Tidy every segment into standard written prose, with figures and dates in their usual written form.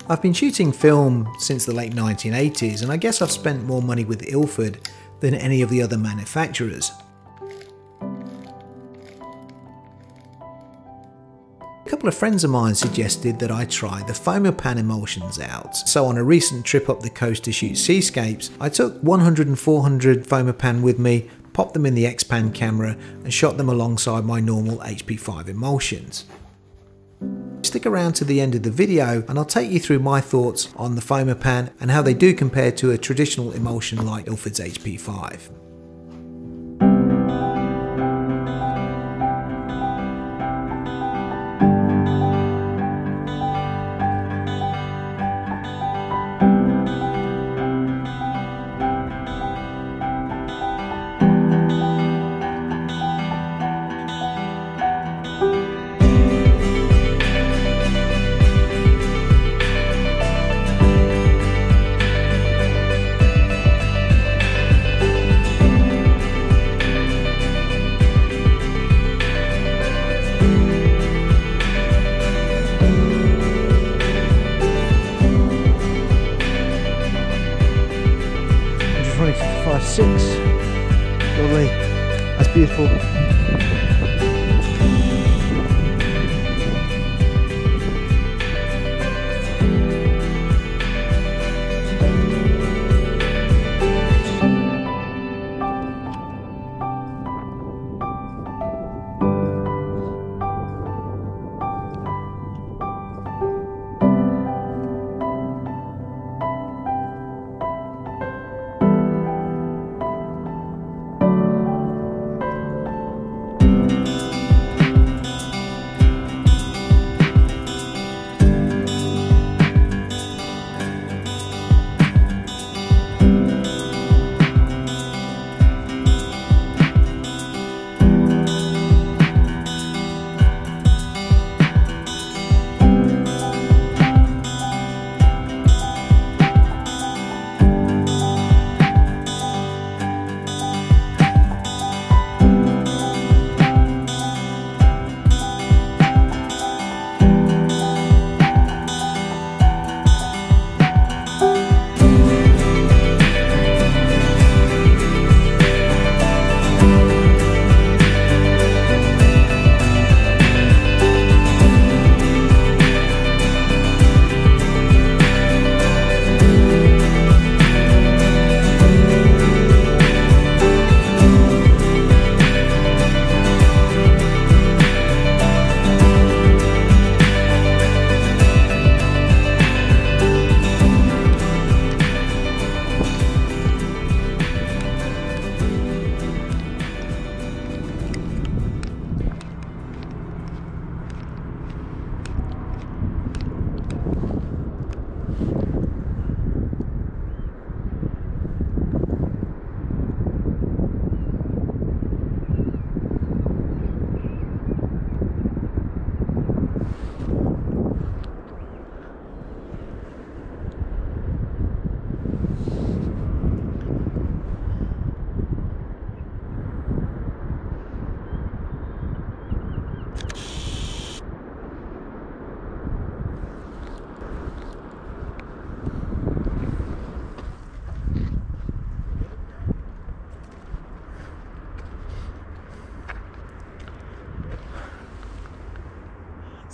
I've been shooting film since the late 1980s, and I guess I've spent more money with Ilford than any of the other manufacturers. A couple of friends of mine suggested that I try the Fomapan emulsions out, so on a recent trip up the coast to shoot seascapes, I took 100 and 400 Fomapan with me, popped them in the Xpan camera and shot them alongside my normal HP5 emulsions. Stick around to the end of the video and I'll take you through my thoughts on the Fomapan and how they do compare to a traditional emulsion like Ilford's HP5. Lovely, that's beautiful.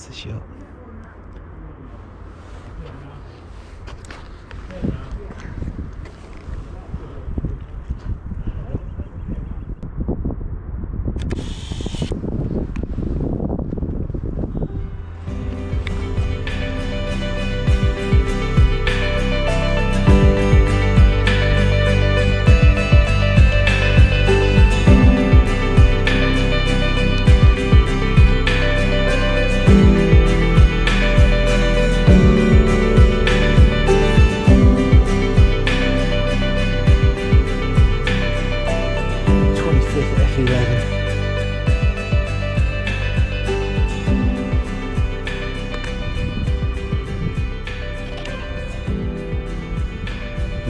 That's the shot.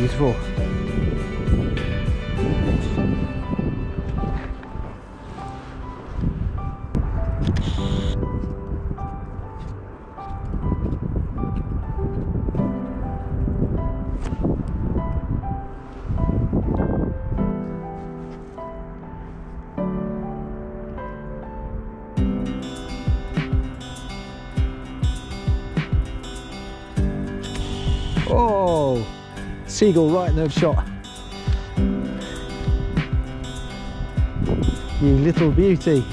Beautiful. seagull right in the shot. You little beauty.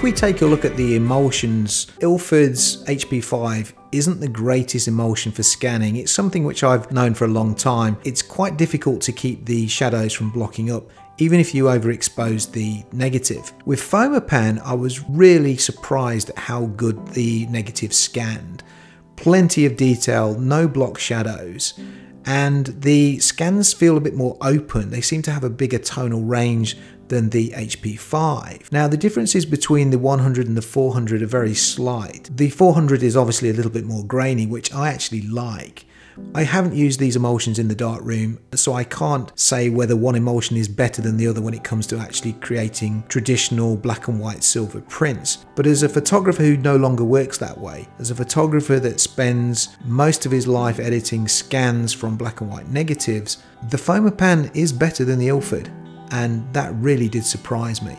If we take a look at the emulsions, Ilford's HP5 isn't the greatest emulsion for scanning. It's something which I've known for a long time. It's quite difficult to keep the shadows from blocking up, even if you overexpose the negative. With Fomapan, I was really surprised at how good the negative scanned. Plenty of detail, no block shadows, and the scans feel a bit more open. They seem to have a bigger tonal range than the HP5. Now the differences between the 100 and the 400 are very slight. The 400 is obviously a little bit more grainy, which I actually like. I haven't used these emulsions in the darkroom, so I can't say whether one emulsion is better than the other when it comes to actually creating traditional black and white silver prints. But as a photographer who no longer works that way, as a photographer that spends most of his life editing scans from black and white negatives, the Fomapan is better than the Ilford, and that really did surprise me.